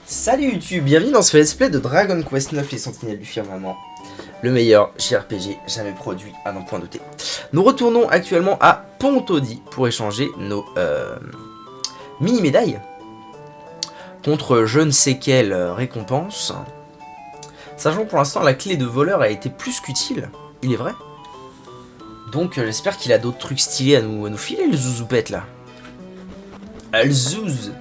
Salut YouTube, bienvenue dans ce let's play de Dragon Quest 9 les Sentinelles du Firmament. Le meilleur JRPG jamais produit à n'en point douter. Nous retournons actuellement à Pont-Audi pour échanger nos mini-médailles contre je ne sais quelle récompense. Sachant que pour l'instant la clé de voleur a été plus qu'utile, il est vrai. Donc j'espère qu'il a d'autres trucs stylés à nous filer le zouzoupette là. Le zouz.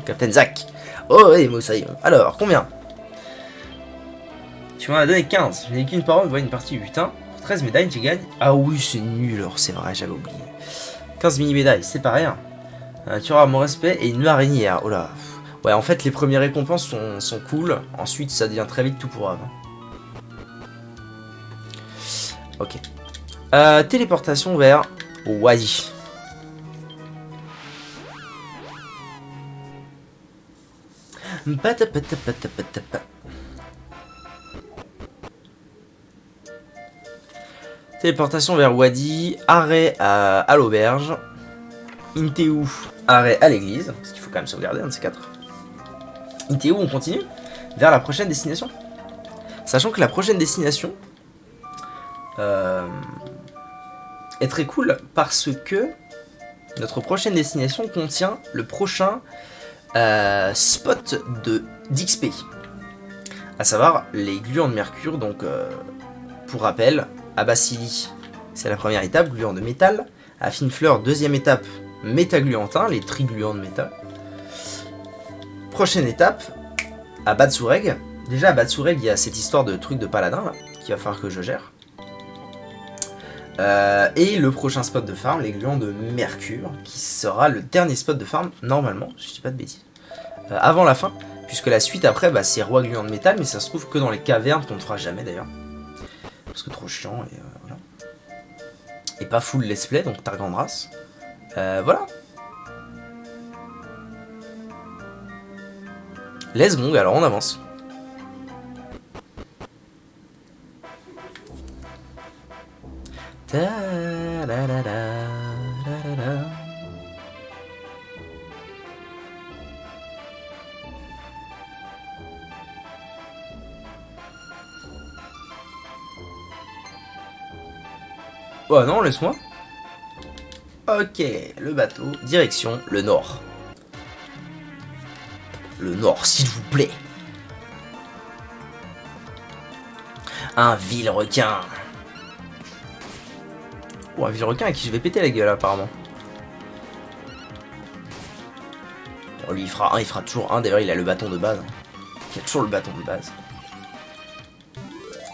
Captain Zack. Oh oui, Moussaillon. Alors, combien? Tu m'en as donné 15. Je n'ai qu'une parole, voit une partie 8. Hein. 13 médailles, tu gagnes. Ah oui, c'est nul, alors c'est vrai, j'avais oublié. 15 mini-médailles, c'est pas rien. Tu auras mon respect et une marinière. Oh là. Ouais, en fait, les premières récompenses sont cool. Ensuite, ça devient très vite tout pour avant. Ok. Téléportation vers Wadi. Téléportation vers Wadi, arrêt à l'auberge, Inteu, arrêt à l'église, parce qu'il faut quand même sauvegarder un de ces quatre. Inteu, on continue vers la prochaine destination. Sachant que la prochaine destination est très cool parce que notre prochaine destination contient le prochain spot d'XP, à savoir les gluants de mercure. Donc pour rappel, à Basili c'est la première étape, gluant de métal. À Finefleur, deuxième étape, métagluantin, les trigluants de métal. Prochaine étape, à Batsureg. Déjà à Batsureg il y a cette histoire de truc de paladin là, qu'il va falloir que je gère. Et le prochain spot de farm, les gluants de mercure, qui sera le dernier spot de farm, normalement, si je dis pas de bêtises, avant la fin, puisque la suite après, bah, c'est roi gluant de métal, mais ça se trouve que dans les cavernes, qu'on ne fera jamais d'ailleurs, parce que trop chiant, et voilà. Et pas full let's play, donc Targandras. Voilà. Let's go, alors on avance. Oh non, laisse-moi. Ok, le bateau, direction le nord. Le nord, s'il vous plaît. Un vil requin. Oh, un vieux requin à qui je vais péter la gueule apparemment. Bon, lui il fera toujours un, d'ailleurs il a le bâton de base. Il a toujours le bâton de base.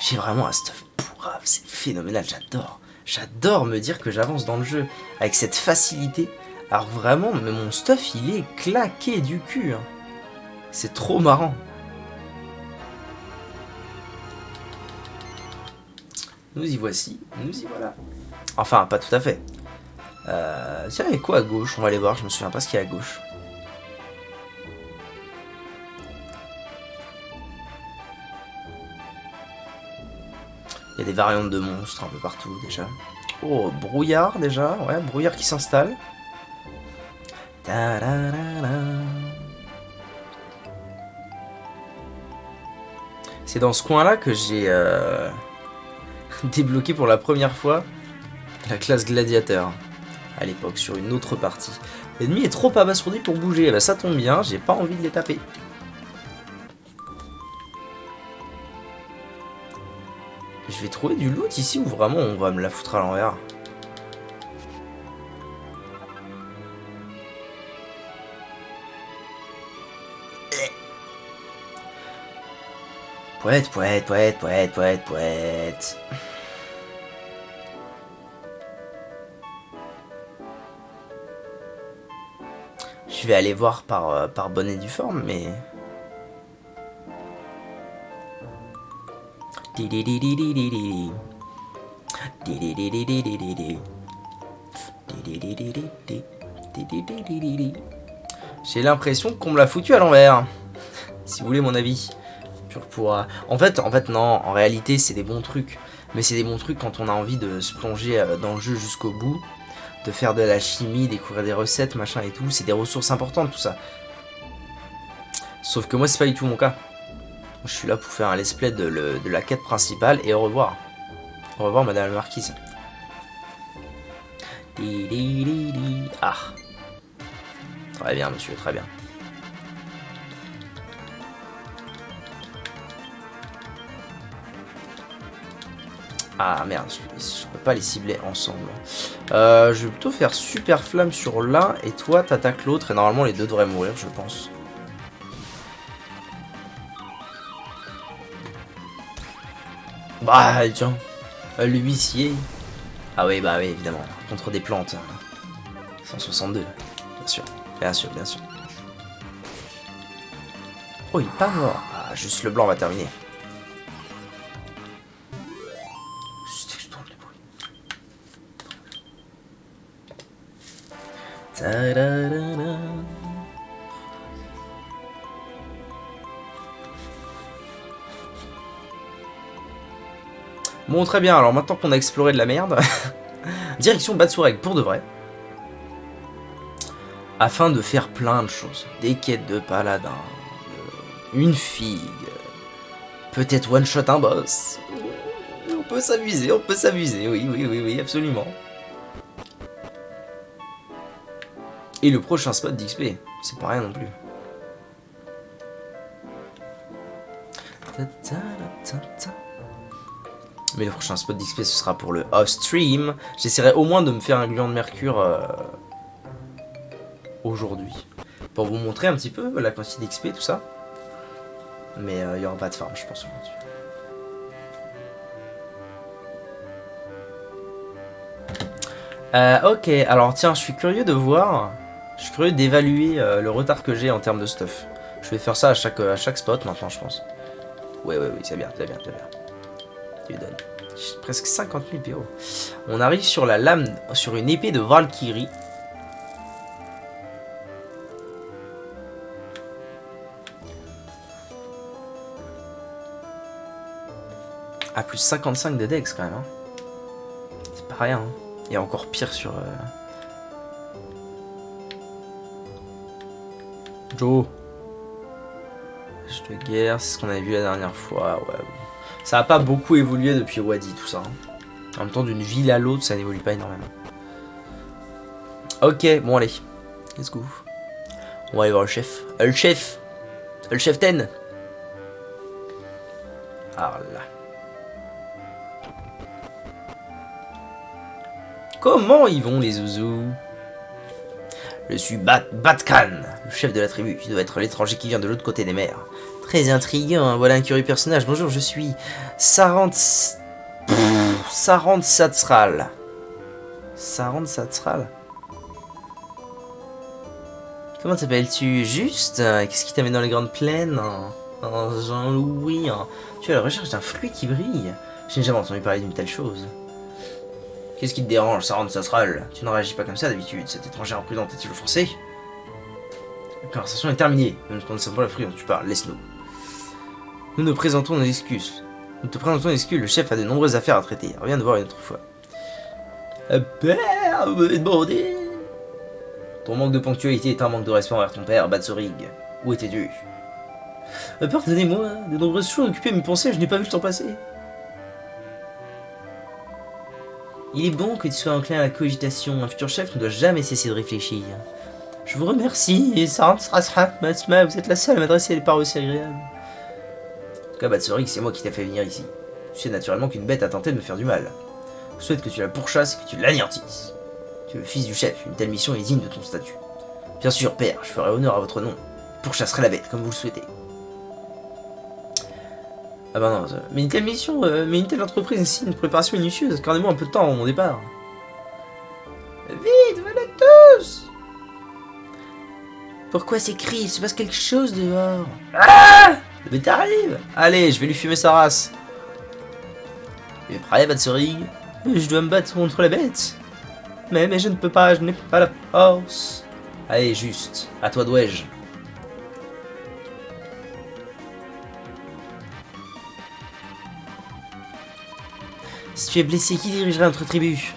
J'ai vraiment un stuff pourrave, c'est phénoménal, j'adore. J'adore me dire que j'avance dans le jeu avec cette facilité. Alors vraiment, mais mon stuff il est claqué du cul. Hein. C'est trop marrant. Nous y voici, nous y voilà. Enfin, pas tout à fait. Tiens, il y a quoi à gauche? On va aller voir, je me souviens pas ce qu'il y a à gauche. Il y a des variantes de monstres un peu partout déjà. Oh, brouillard déjà, ouais, brouillard qui s'installe. C'est dans ce coin-là que j'ai débloqué pour la première fois la classe gladiateur à l'époque sur une autre partie. L'ennemi est trop abasourdi pour bouger, bah, ça tombe bien, j'ai pas envie de les taper. Je vais trouver du loot ici ou vraiment on va me la foutre à l'envers? Poète, poète, poète, poète, poète, poète. Je vais aller voir par bonne et due forme, mais... J'ai l'impression qu'on me l'a foutu à l'envers. Si vous voulez mon avis. En fait non, en réalité c'est des bons trucs. Mais c'est des bons trucs quand on a envie de se plonger dans le jeu jusqu'au bout. de faire de la chimie, découvrir des recettes, machin et tout. C'est des ressources importantes, tout ça. Sauf que moi, c'est pas du tout mon cas. Je suis là pour faire un let's play de la quête principale et au revoir. Au revoir, madame la marquise. Ah. Très bien, monsieur, très bien. Ah merde, je peux pas les cibler ensemble. Je vais plutôt faire super flamme sur l'un et toi t'attaques l'autre et normalement les deux devraient mourir, je pense. Bah tiens, l'huissier. Ah oui, bah oui, évidemment, contre des plantes. 162, bien sûr, bien sûr, bien sûr. Oh, il est pas mort. Ah, juste le blanc va terminer. Bon, très bien, alors maintenant qu'on a exploré de la merde, direction Batsurek pour de vrai. Afin de faire plein de choses. Des quêtes de paladin, une figue, peut-être one-shot un boss. On peut s'amuser, oui, absolument. Et le prochain spot d'XP, c'est pas rien non plus. Mais le prochain spot d'XP, ce sera pour le off-stream. J'essaierai au moins de me faire un gland de mercure aujourd'hui. Pour vous montrer un petit peu la quantité d'XP, tout ça. Mais il n'y aura pas de farm, je pense, aujourd'hui. Ok, alors tiens, je suis curieux de voir... Je suis curieux d'évaluer le retard que j'ai en termes de stuff. Je vais faire ça à chaque spot maintenant, je pense. Oui, c'est bien. Tu donnes. J'ai presque 50 000 PO. On arrive sur la lame, sur une épée de Valkyrie. À plus 55 de dex quand même. Hein. C'est pas rien. Hein. Et encore pire sur... Joe. Je de guerre, c'est ce qu'on avait vu la dernière fois. Ouais. Ça n'a pas beaucoup évolué depuis Wadi, tout ça. Hein. En même temps, d'une ville à l'autre, ça n'évolue pas énormément. Ok, bon allez. Let's go. On va aller voir le chef. Le chef 10. Ah là. Comment ils vont les zouzous? Je suis Batkan, le chef de la tribu. Tu dois être l'étranger qui vient de l'autre côté des mers. Très intriguant, hein. Voilà un curieux personnage. Bonjour, je suis Sarant Satsral. Sarant Satsral. Comment t'appelles-tu? Juste qu'est-ce qui t'amène dans les grandes plaines? Jean-Louis. Tu es à la recherche d'un fruit qui brille. Je n'ai jamais entendu parler d'une telle chose. Qu'est-ce qui te dérange, Sarant Satsral? Tu ne réagis pas comme ça d'habitude. Cette étrangère imprudente est-il offensée? La conversation est terminée. Nous ne connaissons pas le fruit dont tu parles. Laisse-nous. Nous nous présentons nos excuses. Nous te présentons nos excuses. Le chef a de nombreuses affaires à traiter. Reviens nous voir une autre fois. Père, vous m'avez demandé. Ton manque de ponctualité est un manque de respect envers ton père, Batsorig. Où étais-tu? Pardonnez-moi, de nombreuses choses occupaient mes pensées, je n'ai pas vu le temps passer. Il est bon que tu sois enclin à la cogitation. Un futur chef ne doit jamais cesser de réfléchir. Je vous remercie, Sarant Satsral, vous êtes la seule à m'adresser des paroles aussi agréables. En tout cas, Batsorig, c'est moi qui t'ai fait venir ici. Tu sais naturellement qu'une bête a tenté de me faire du mal. Je souhaite que tu la pourchasses et que tu l'anéantisses. Tu es le fils du chef, une telle mission est digne de ton statut. Bien sûr, père, je ferai honneur à votre nom. Pourchasserai la bête, comme vous le souhaitez. Ah bah non, mais une telle mission, mais une telle entreprise ici, une préparation minutieuse, accordez-moi un peu de temps avant mon départ. Vite, venez tous! Pourquoi ces cris? Il se passe quelque chose dehors. Ah! Le bête arrive! Allez, je vais lui fumer sa race. Tu es prêt, Batsorig? Je dois me battre contre la bête. Mais je ne peux pas, je n'ai pas la force. Allez, juste, à toi d'ouège. Si tu es blessé, qui dirigerait notre tribu?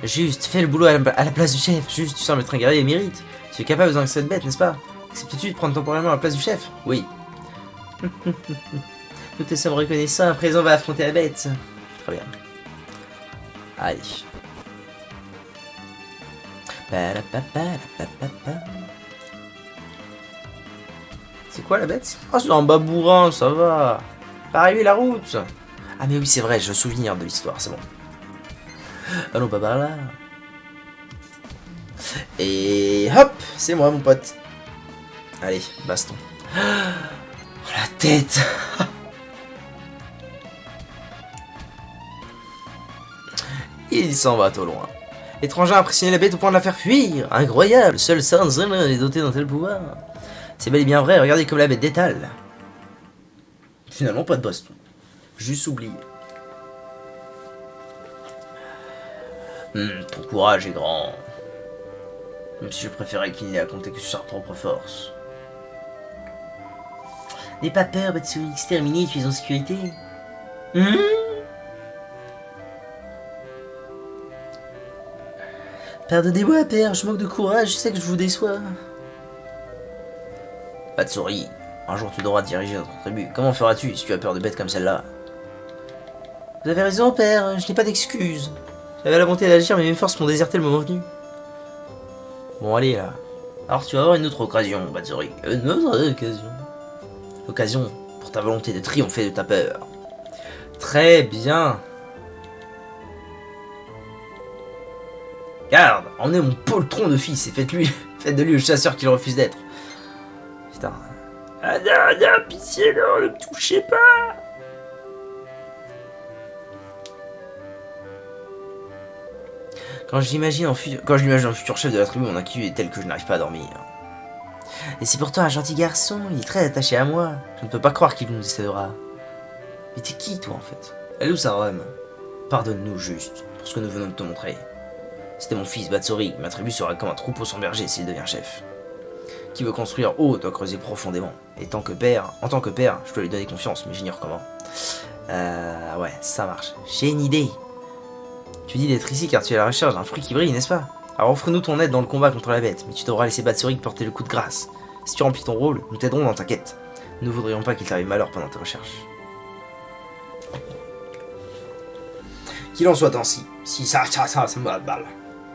Juste, fais le boulot à la place du chef. Juste, tu sembles être un guerrier et mérite. Tu es capable de vaincre cette bête, n'est-ce pas? Acceptes-tu de prendre temporairement la place du chef? Oui. Nous te sommes reconnaissants. À présent, on va affronter la bête. Très bien. Allez. C'est quoi la bête? Oh, c'est un babourin, ça va. Pareil, la route. Ah, mais oui, c'est vrai, je me souviens de l'histoire, c'est bon. Allons, pas par là. Et hop, c'est moi, mon pote. Allez, baston. Oh, la tête. Il s'en va au loin. L'étranger a impressionné la bête au point de la faire fuir. Incroyable, seul Sanzan est doté d'un tel pouvoir. C'est bel et bien vrai, regardez comme la bête détale. Finalement, pas de baston. Juste oublié. Ton courage est grand. Même si je préférais qu'il n'ait à compter que sur sa propre force. N'aie pas peur, Batsuri, exterminé, tu es en sécurité. Pardonnez-moi, père, je manque de courage, je sais que je vous déçois. Batsuri, un jour tu devras diriger notre tribu. Comment feras-tu si tu as peur de bêtes comme celle-là? Vous avez raison, père, je n'ai pas d'excuses. J'avais la bonté d'agir, mais mes forces m'ont déserté le moment venu. Bon, allez, là. Alors, tu vas avoir une autre occasion, Batsuri. Une autre occasion. Occasion pour ta volonté de triompher de ta peur. Très bien. Garde, emmenez mon poltron de fils et faites de lui le chasseur qu'il refuse d'être. Putain. Ah non, non, pitié, non, ne me touchez pas. Quand je l'imagine en futur chef de la tribu, mon inquiétude est telle que je n'arrive pas à dormir. Et c'est pourtant un gentil garçon, il est très attaché à moi. Je ne peux pas croire qu'il nous décédera. Mais t'es qui, toi, en fait? Elle est où sa Rome? Pardonne-nous juste pour ce que nous venons de te montrer. C'était mon fils, Batsuri. Ma tribu sera comme un troupeau sans berger s'il devient chef. Qui veut construire haut doit creuser profondément. Et en tant que père, je dois lui donner confiance, mais j'ignore comment. Ouais, ça marche. J'ai une idée. Tu dis d'être ici car tu es à la recherche d'un fruit qui brille, n'est-ce pas? Alors offre-nous ton aide dans le combat contre la bête, mais tu devras laisser Batsuri porter le coup de grâce. Si tu remplis ton rôle, nous t'aiderons dans ta quête. Nous ne voudrions pas qu'il t'arrive malheur pendant tes recherches. Qu'il en soit ainsi. Si ça me va de balle.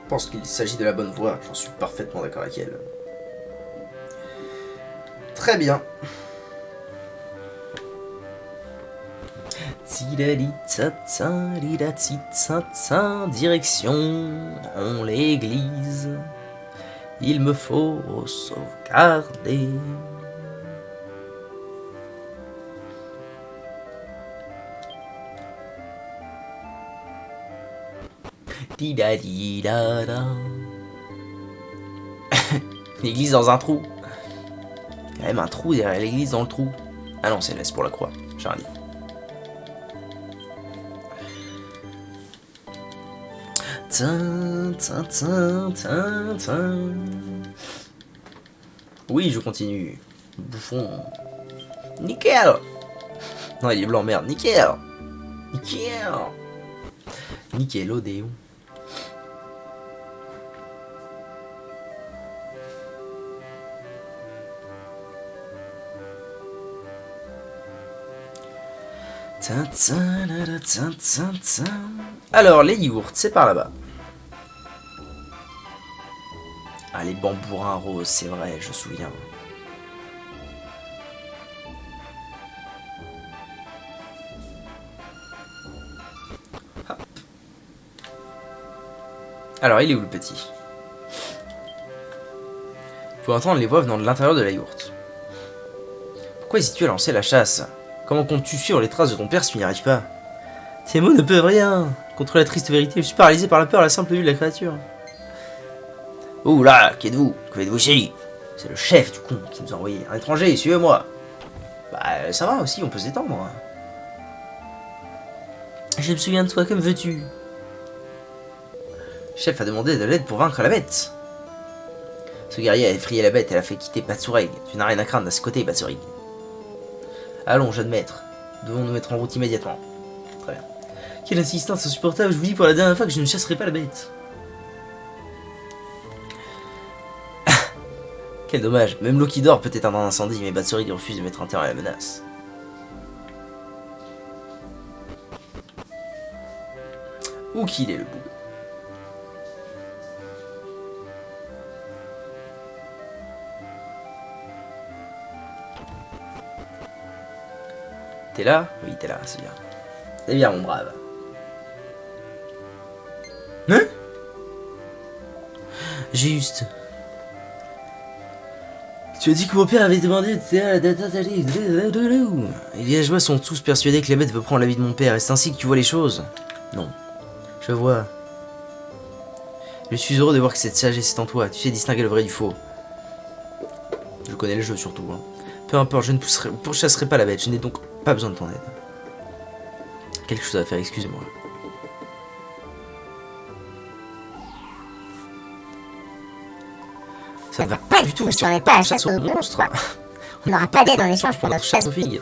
Je pense qu'il s'agit de la bonne voie, j'en suis parfaitement d'accord avec elle. Très bien. Direction l'église. Il me faut sauvegarder. L'église dans un trou. Il y a même un trou derrière l'église dans le trou. Ah non, c'est laisse pour la croix. J'ai rien dit. Oui, je continue. Bouffon. Nickel. Non, il est blanc, merde. Nickel. Nickel. Nickelodeon. Alors, les yaourts, c'est par là-bas. Ah, les bambourins roses, c'est vrai, je me souviens. Hop. Alors, il est où le petit? Pour entendre les voix venant de l'intérieur de la yourte. Pourquoi hésites-tu à lancer la chasse? Comment comptes-tu suivre les traces de ton père si tu n'y arrives pas? Tes mots ne peuvent rien. Contre la triste vérité, je suis paralysé par la peur à la simple vue de la créature. Ouh là, qui êtes-vous? Que faites-vous ici? C'est le chef du con qui nous a envoyé. Un étranger, suivez-moi. Bah, ça va aussi, on peut s'étendre. Je me souviens de toi, comme veux-tu? Le chef a demandé de l'aide pour vaincre la bête. Ce guerrier a effrayé la bête et l'a fait quitter Batsureg. Tu n'as rien à craindre à ce côté, Batsureg. Allons, jeune maître. Nous devons nous mettre en route immédiatement. Très bien. Quelle insistance insupportable, je vous dis pour la dernière fois que je ne chasserai pas la bête. Quel dommage, même l'eau qui dort peut éteindre un incendie, mais Batsurig refuse de mettre un terme à la menace. Où qu'il est le bout? T'es là? Oui, t'es là, c'est bien. C'est bien, mon brave. Hein? Juste. Tu as dit que mon père avait demandé... Les villageois sont tous persuadés que les maîtres veut prendre la vie de mon père, et c'est ainsi que tu vois les choses? Non. Je vois. Je suis heureux de voir que cette sagesse est en toi. Tu sais distinguer le vrai du faux. Je connais le jeu surtout. Hein. Peu importe, je ne pourchasserai pas la bête. Je n'ai donc pas besoin de ton aide. Quelque chose à faire, excusez-moi. Ça ne va pas du tout. Si on n'est pas à la chasse aux monstres, on n'aura pas d'aide en échange pour notre chasse aux filles.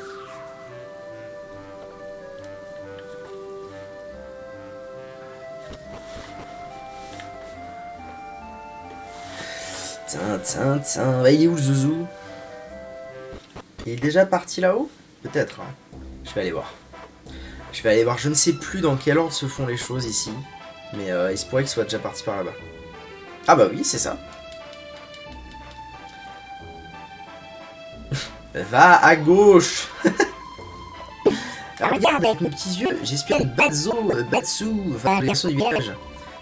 Tiens, bah, il est où le zouzou? Il est déjà parti là-haut? Peut-être. Hein. Je vais aller voir. Je ne sais plus dans quel ordre se font les choses ici. Mais il se pourrait qu'il soit déjà parti par là-bas. Ah bah oui, c'est ça. Va à gauche. Regarde avec mes petits yeux, j'espionne Batsu, enfin le perso du village.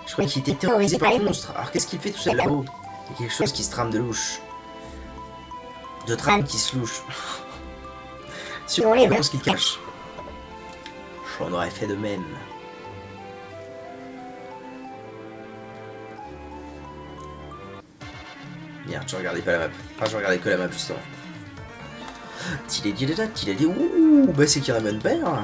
Je crois qu'il était terrorisé par les monstres. Alors qu'est-ce qu'il fait tout seul là-haut? Il y a quelque chose qui se trame de louche. De trame qui se louche. Sur les monstres qu'il cache. J'en aurais fait de même. Merde, je regardais pas la map. Enfin, je regardais que la map justement. Tilé. Ouh, bah c'est Kiramon Père.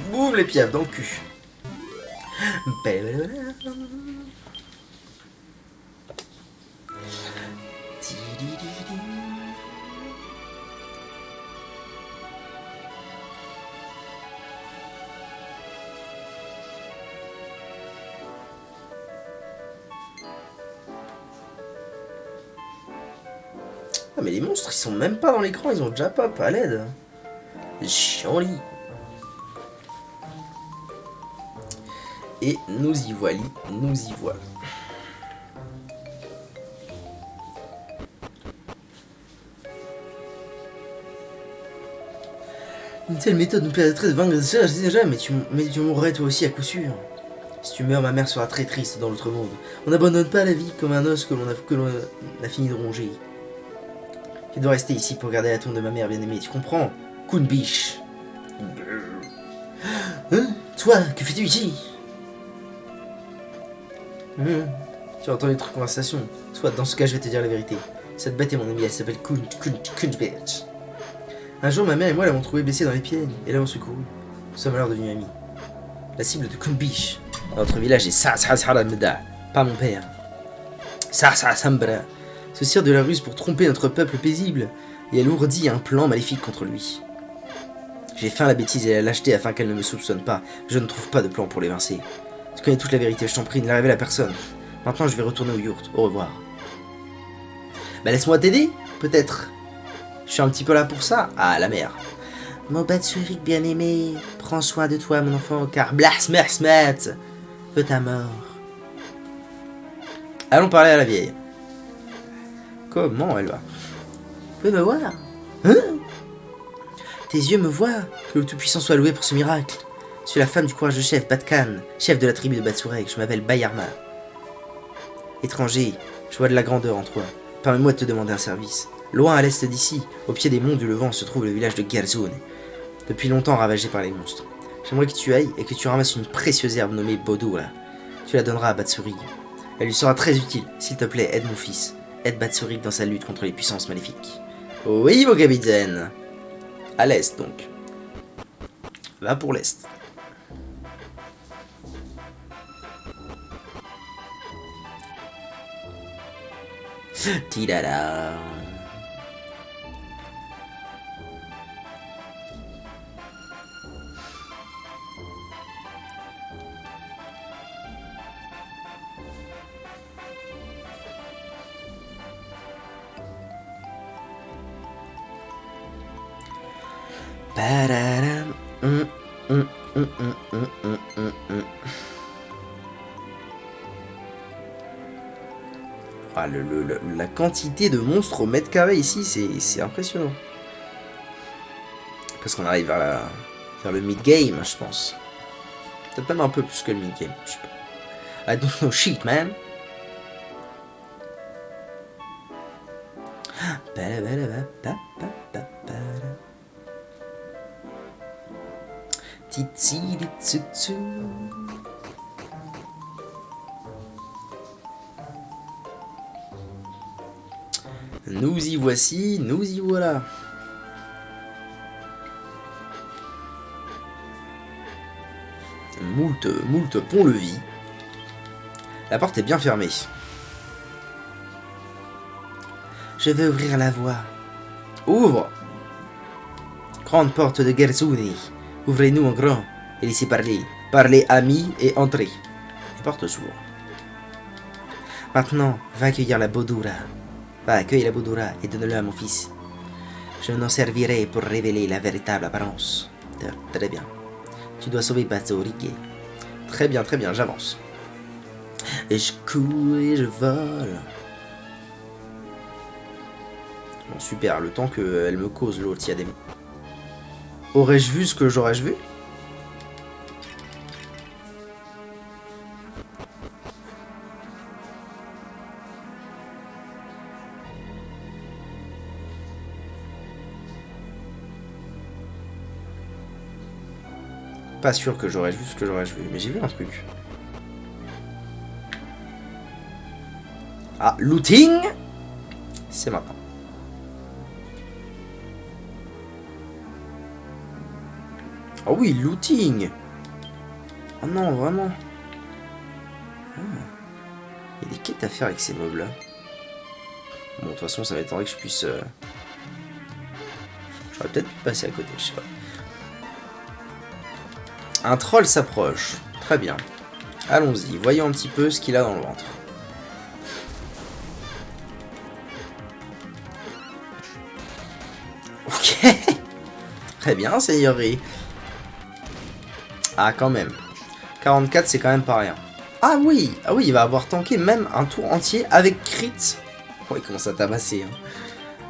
Boum les piafs dans le cul. Ah mais les monstres ils sont même pas dans l'écran, ils ont déjà pop à l'aide. Chiant-lit. Et nous y voilà, Une telle méthode nous permettrait de vaincre déjà, mais tu mourrais toi aussi à coup sûr. Si tu meurs, ma mère sera très triste dans l'autre monde. On n'abandonne pas la vie comme un os que l'on a fini de ronger. Tu dois rester ici pour garder la tombe de ma mère bien-aimée, tu comprends? Kunbish. Hein? Toi, que fais-tu ici? Tu as entendu notre conversation. Soit, dans ce cas, je vais te dire la vérité. Cette bête est mon amie, elle s'appelle Kunbish. Un jour, ma mère et moi l'avons trouvée blessée dans les pieds et l'avons secourue. Nous sommes alors devenus amis. La cible de Kunbish dans notre village est Sa'saramda, pas mon père. Sa'sambra, se sert de la ruse pour tromper notre peuple paisible et elle ourdit un plan maléfique contre lui. J'ai feint la bêtise et la lâcheté afin qu'elle ne me soupçonne pas. Je ne trouve pas de plan pour l'évincer. Tu connais toute la vérité, je t'en prie, ne la révèle à personne. Maintenant, je vais retourner au yurt. Au revoir. Bah laisse-moi t'aider, peut-être. Je suis un petit peu là pour ça. Ah, la mère. Mon Batsurig bien-aimé, prends soin de toi, mon enfant, car Blasmersmet veut ta mort. Allons parler à la vieille. Comment elle va? Vous pouvez me voir? Hein? Tes yeux me voient. Que le Tout-Puissant soit loué pour ce miracle. Je suis la femme du courageux chef Batkan, chef de la tribu de Batsureg. Je m'appelle Bayarma. Étranger, je vois de la grandeur en toi. Permets-moi de te demander un service. Loin à l'est d'ici, au pied des monts du Levant, se trouve le village de Galzoun, depuis longtemps ravagé par les monstres. J'aimerais que tu ailles et que tu ramasses une précieuse herbe nommée Bodoura. Tu la donneras à Batsurig. Elle lui sera très utile. S'il te plaît, aide mon fils. Aide Batsurig dans sa lutte contre les puissances maléfiques. Oui, mon capitaine. À l'est, donc. Va pour l'est. Tidada. Pararam. Ah, la quantité de monstres au mètre carré ici, c'est impressionnant. Parce qu'on arrive vers le mid-game, je pense. Peut-être même un peu plus que le mid-game, je sais pas. I don't know shit, man. Nous y voici, nous y voilà. Moult pont-levis. La porte est bien fermée. Je vais ouvrir la voie. Ouvre! Grande porte de Gerzuni. Ouvrez-nous en grand et laissez parler. Parlez amis et entrez. Les portes s'ouvrent. Maintenant, va accueillir la Bodura. Va accueillir la Bodura et donne-le à mon fils. Je m'en servirai pour révéler la véritable apparence. Très bien. Tu dois sauver Batsurig. Très bien, j'avance. Et je cours et je vole. Bon, super, le temps qu'elle me cause l'autre, il y a des... Aurais-je vu ce que j'aurais-je vu? Pas sûr que j'aurais vu ce que j'aurais-je vu, mais j'ai vu un truc. Ah, looting! C'est maintenant. Oh oui, looting! Oh non, vraiment. Ah. Il y a des quêtes à faire avec ces mobs là. Bon, de toute façon, ça m'étonnerait que je puisse... J'aurais peut-être pu passer à côté, je sais pas. Un troll s'approche. Très bien. Allons-y, voyons un petit peu ce qu'il a dans le ventre. Ok. Très bien, seigneurie. Ah, quand même. 44, c'est quand même pas rien. Ah oui, il va avoir tanké même un tour entier avec crit. Oh, il commence à tabasser. Hein.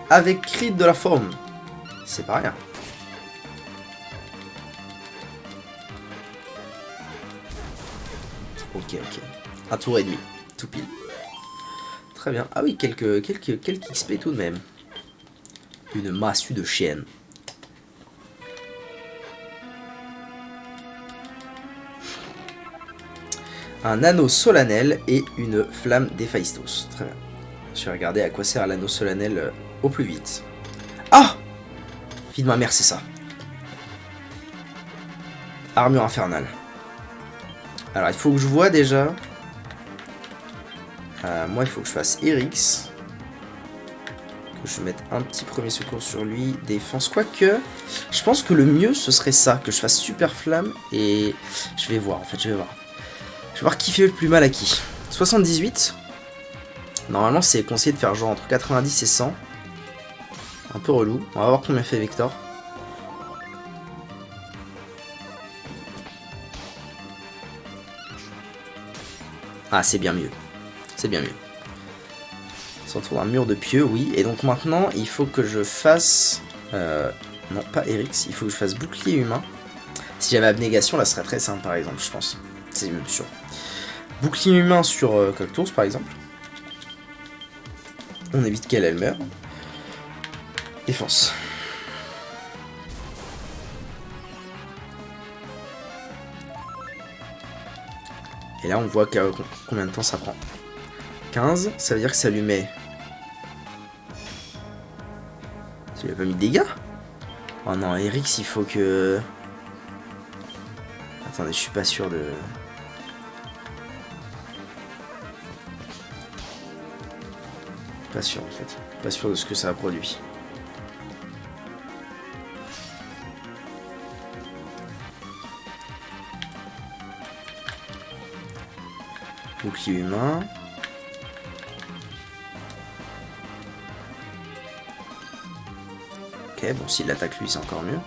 Avec crit de la forme. C'est pas rien. Ok. Un tour et demi. Tout pile. Très bien. Ah oui, quelques XP tout de même. Une massue de chienne. Un anneau solennel et une flamme d'Héphaïstos. Très bien. Je vais regarder à quoi sert l'anneau solennel au plus vite. Ah! Fille de ma mère, c'est ça. Armure infernale. Alors, il faut que je vois déjà. Moi, il faut que je fasse Erix. Que je mette un petit premier secours sur lui. Défense. Quoique, je pense que le mieux, ce serait ça. Que je fasse super flamme. Et je vais voir, en fait, je vais voir. Je vais voir qui fait le plus mal à qui. 78. Normalement, c'est conseillé de faire genre entre 90 et 100. Un peu relou. On va voir combien fait Vector. Ah, c'est bien mieux. C'est bien mieux. Ça retrouve un mur de pieux, oui. Et donc maintenant, il faut que je fasse... non, pas Erix. Il faut que je fasse bouclier humain. Si j'avais abnégation, là, ce serait très simple, par exemple, je pense. C'est même sûr. Bouclier humain sur Cactus, par exemple. On évite qu'elle meure. Défense. Et là, on voit combien de temps ça prend. 15, ça veut dire que ça lui met... Ça lui a pas mis de dégâts? Oh non, Erix, il faut que... Attendez, je suis pas sûr de... Pas sûr en fait. Pas sûr de ce que ça a produit. Bouclier humain. Ok, bon, s'il attaque lui, c'est encore mieux.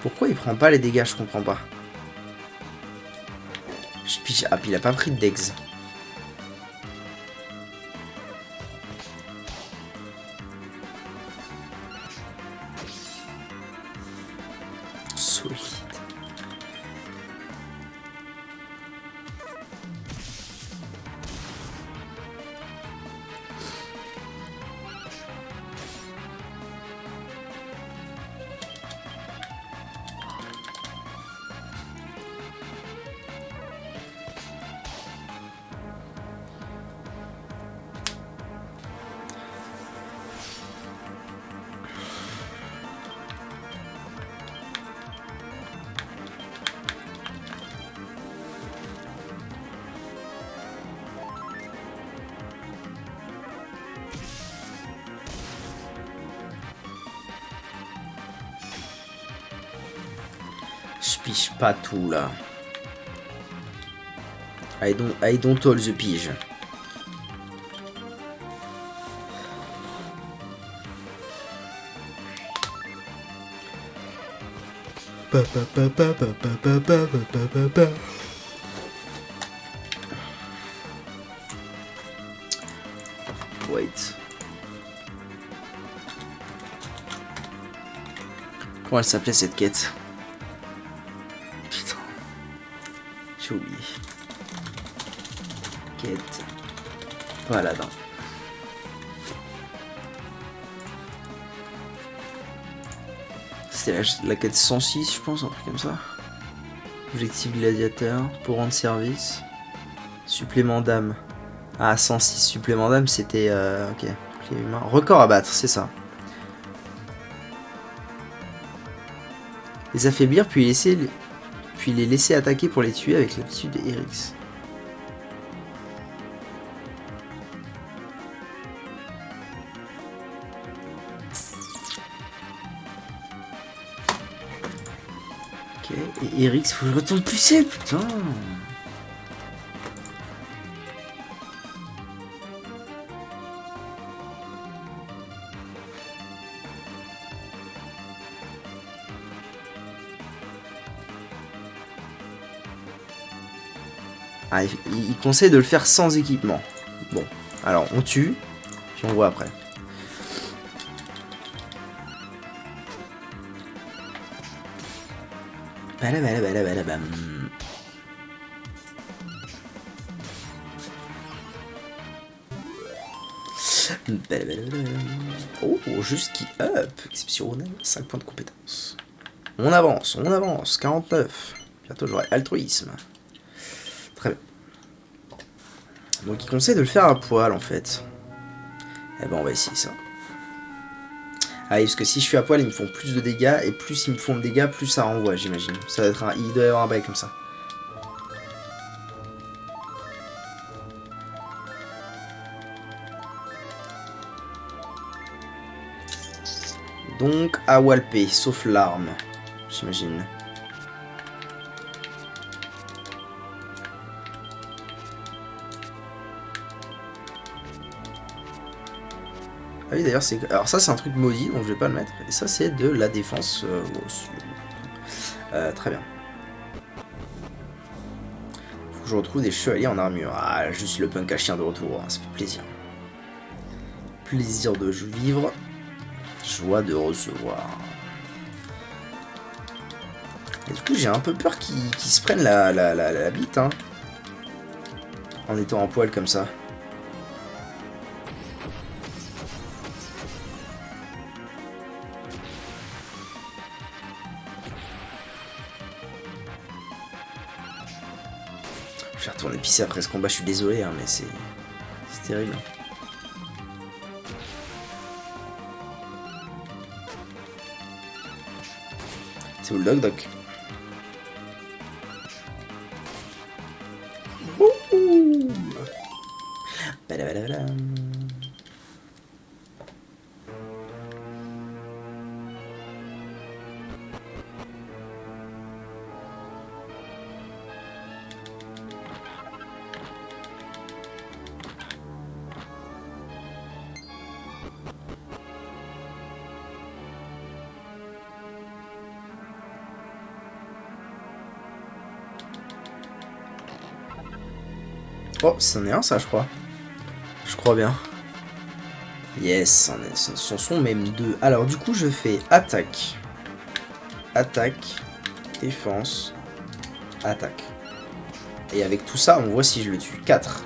Pourquoi il prend pas les dégâts? Je comprends pas. Ah, puis il a pas pris de dex. Solide. Je pige pas tout là. I don't all the pige. Wait. Comment elle s'appelait cette quête? Putain. J'ai oublié. Quête. Paladin. C'était la quête 106, je pense, un truc comme ça. Objectif gladiateur, pour rendre service. Supplément d'âme. Ah, 106 supplément d'âme, c'était... ok. Record à battre, c'est ça. Les affaiblir, puis les laisser attaquer pour les tuer avec l'aptitude d'Erix. Ok, et Erix, faut que je retourne plus, putain. Ah, il conseille de le faire sans équipement. Bon, alors on tue, puis on voit après. Balabalabam. Oh, jusqu'y up. Exceptionnel, 5 points de compétence. On avance, 49. Bientôt j'aurai altruisme. Très bien. Donc il conseille de le faire à poil en fait. Eh ben on va essayer ça. Ah oui, parce que si je suis à poil, ils me font plus de dégâts, et plus ils me font de dégâts, plus ça renvoie, j'imagine. Ça va être il doit y avoir un bail comme ça. Donc à walper, sauf l'arme, j'imagine. Ah oui, d'ailleurs, c'est... Alors ça, c'est un truc maudit, donc je vais pas le mettre. Et ça, c'est de la défense. Très bien. Faut que je retrouve des chevaliers en armure. Ah, juste le punk à chien de retour, hein, ça fait plaisir. Plaisir de vivre. Joie de recevoir. Et du coup, j'ai un peu peur qu'ils se prennent la bite, hein. En étant en poil comme ça. Je vais retourner pisser après ce combat, je suis désolé, hein, mais c'est terrible. C'est où le Doc? Badabadabadam. Oh, c'en est un, ça, je crois. Je crois bien. Yes, ce sont même deux. Alors, du coup, je fais attaque. Attaque. Défense. Attaque. Et avec tout ça, on voit si je le tue. 4.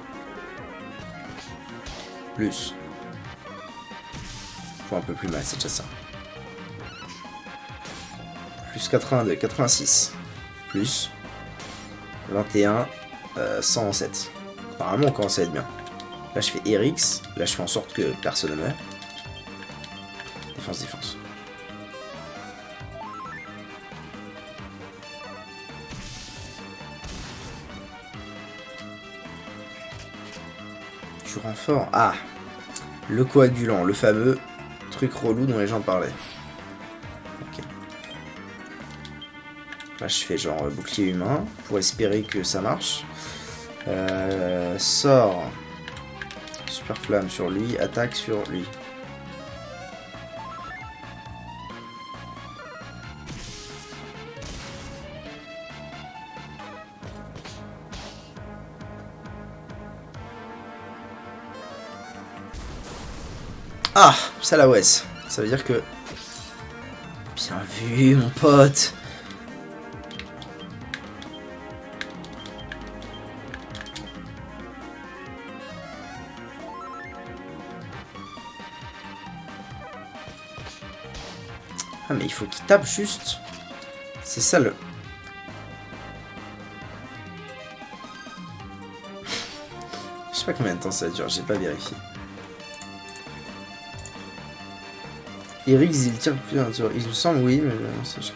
Plus. Je vois un peu plus mal, c'est déjà ça. Plus 82, 86. Plus 21, 107. Apparemment, on commence à être bien. Là, je fais RX. Là, je fais en sorte que personne ne meure. Défense, défense. Tu renforts. Ah, le coagulant, le fameux truc relou dont les gens parlaient. Ok. Là, je fais genre bouclier humain pour espérer que ça marche. Sort. Super flamme sur lui, attaque sur lui. Ah, ça la Wes. Ça veut dire que... Bien vu, mon pote. Ah, mais il faut qu'il tape juste. C'est ça le... Je sais pas combien de temps ça dure, j'ai pas vérifié. Erix, il tire plus d'un tour. Il me semble, oui, mais ça, je...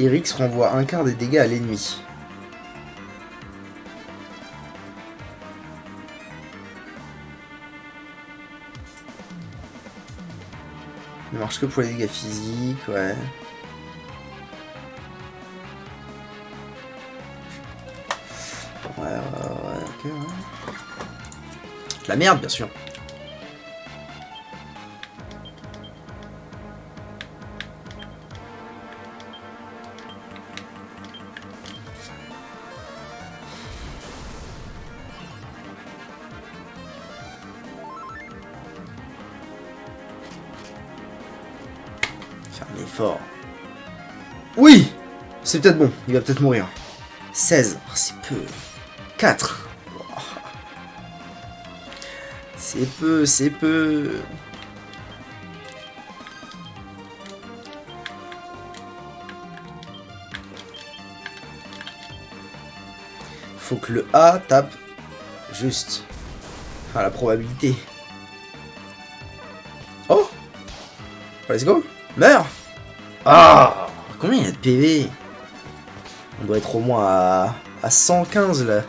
Erix renvoie un quart des dégâts à l'ennemi. Il marche que pour les dégâts physiques, ouais. Ouais, ok, ouais. De la merde, bien sûr. Faire un effort. Oui! C'est peut-être bon, il va peut-être mourir. 16, oh, c'est peu. 4. Oh. C'est peu, c'est peu. Faut que le A tape juste. Enfin, la probabilité. Oh! Let's go! Meurs! Ah! Combien il y a de PV? On doit être au moins à 115 là.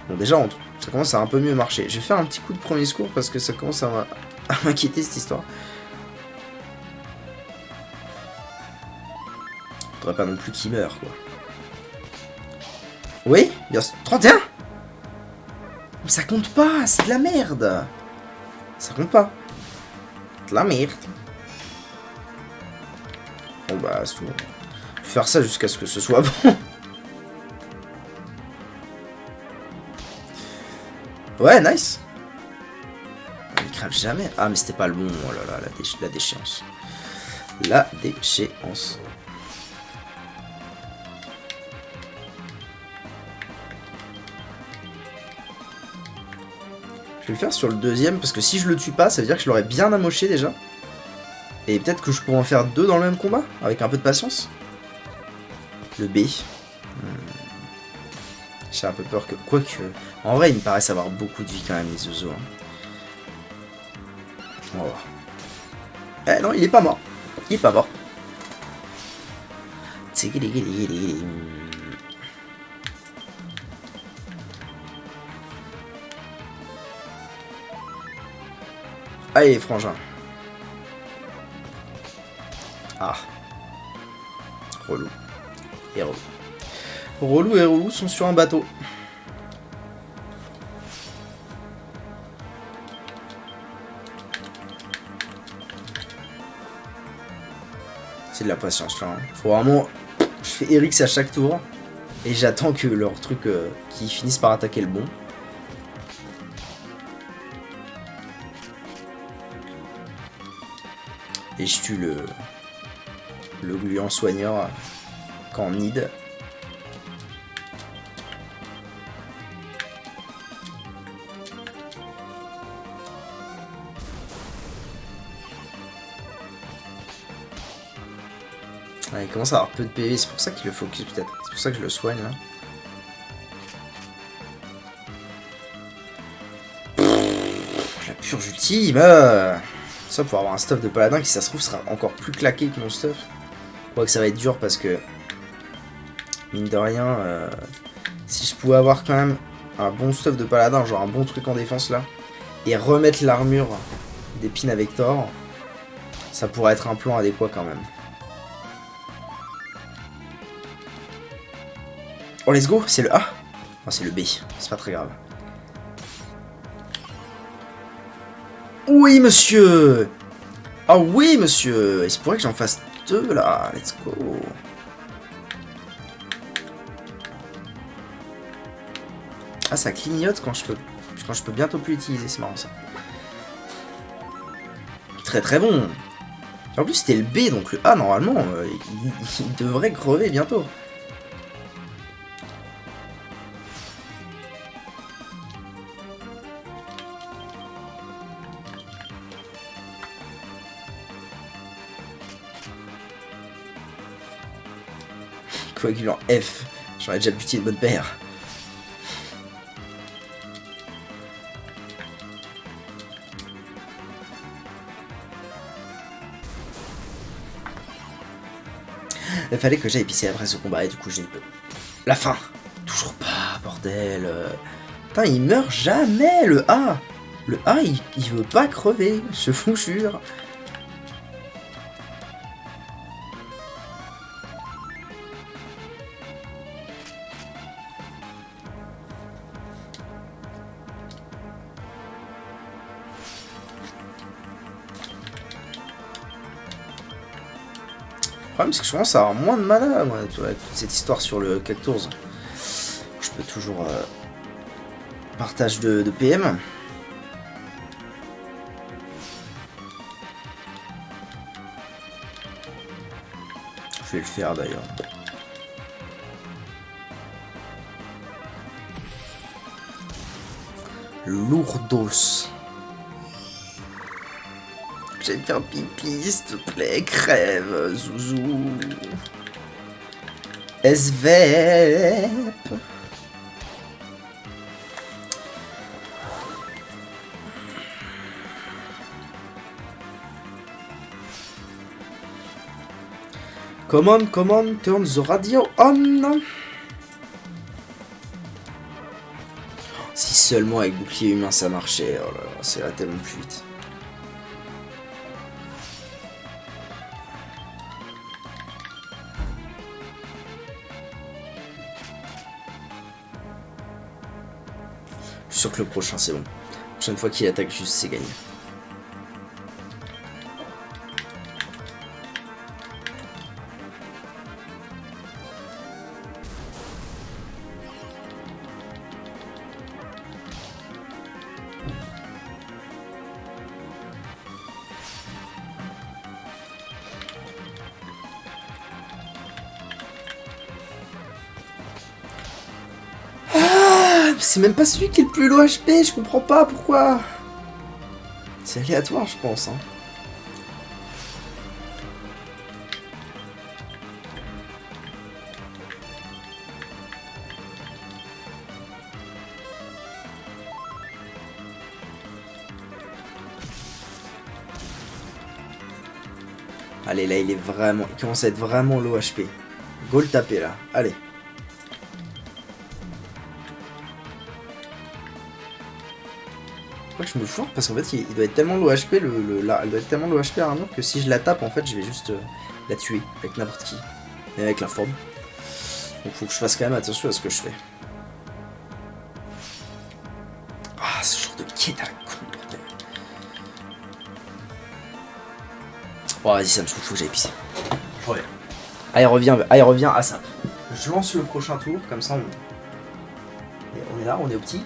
Bon, déjà, ça commence à un peu mieux marcher. Je vais faire un petit coup de premier secours parce que ça commence à m'inquiéter cette histoire. Faudrait pas non plus qu'il meure, quoi. Oui, bien 31. Mais ça compte pas, c'est de la merde. Ça compte pas. De la merde. Bon bah, c'est tout. Je vais faire ça jusqu'à ce que ce soit bon. Ouais, nice. Il crève jamais. Ah, mais c'était pas le bon. Oh là là, la déchéance. La déchéance. Je vais le faire sur le deuxième, parce que si je le tue pas, ça veut dire que je l'aurais bien amoché déjà. Et peut-être que je pourrais en faire 2 dans le même combat, avec un peu de patience. Le B. J'ai un peu peur que... Quoique... En vrai, ils me paraissent avoir beaucoup de vie quand même, les Zozo. Hein. On va voir. Eh non, il est pas mort. Il est pas mort. Allez, frangin. Ah. Relou. Et relou. Relou et relou sont sur un bateau. C'est de la patience là. Hein. Faut vraiment... Je fais Erix à chaque tour. Et j'attends que leur truc... qu'ils finissent par attaquer le bon. Et je tue le gluant soigneur quand need. Ah, il commence à avoir peu de PV, c'est pour ça qu'il le focus peut-être. C'est pour ça que je le soigne là. La purge ultime. Ça pour avoir un stuff de paladin qui ça se trouve sera encore plus claqué que mon stuff. Je crois que ça va être dur parce que mine de rien, si je pouvais avoir quand même un bon stuff de paladin, genre un bon truc en défense là, et remettre l'armure d'épine avec Thor, ça pourrait être un plan adéquat quand même. Oh let's go, c'est le A. Oh c'est le B, c'est pas très grave. Oui monsieur. Ah oui monsieur. Il se pourrait que j'en fasse 2 là, let's go. Ah ça clignote quand je peux bientôt plus l'utiliser, c'est marrant ça. Très très bon. En plus c'était le B, donc le A normalement, il devrait crever bientôt. Coagulant F, j'en ai déjà buté une bonne paire. Il fallait que j'aille pisser après ce combat et du coup j'ai eu peu. La fin. Toujours pas, bordel. Putain, il meurt jamais le A. Le A, il veut pas crever, je vous jure. Le problème c'est que je commence à avoir moins de mana moi, tu vois, avec toute cette histoire sur le Cactours. Je peux toujours partage de PM. Je vais le faire d'ailleurs. Lourdos. J'aime faire pipi, s'il te plaît, crève, zouzou. SVEP. Come on, turn the radio on. Si seulement avec bouclier humain ça marchait, oh là là, c'est là tellement plus vite. Je suis sûr que le prochain c'est bon. La prochaine fois qu'il attaque juste c'est gagné. c'est même pas celui qui est le plus low HP, je comprends pas pourquoi. C'est aléatoire, je pense. Hein. Allez, là, il commence à être vraiment low HP. Go le taper, là. Allez. Pourquoi je me fourre? Parce qu'en fait, il doit être tellement low HP, elle doit être tellement low HP Armure que si je la tape, en fait, je vais juste la tuer avec n'importe qui. Et avec la forme. Donc, faut que je fasse quand même attention à ce que je fais. Ah, ce genre de quête à la con, bordel. Oh, vas-y, ça me saoule, faut que j'aille pisser. Je reviens. Ah, il revient à ça. Je lance le prochain tour, comme ça on est là, on est au petit.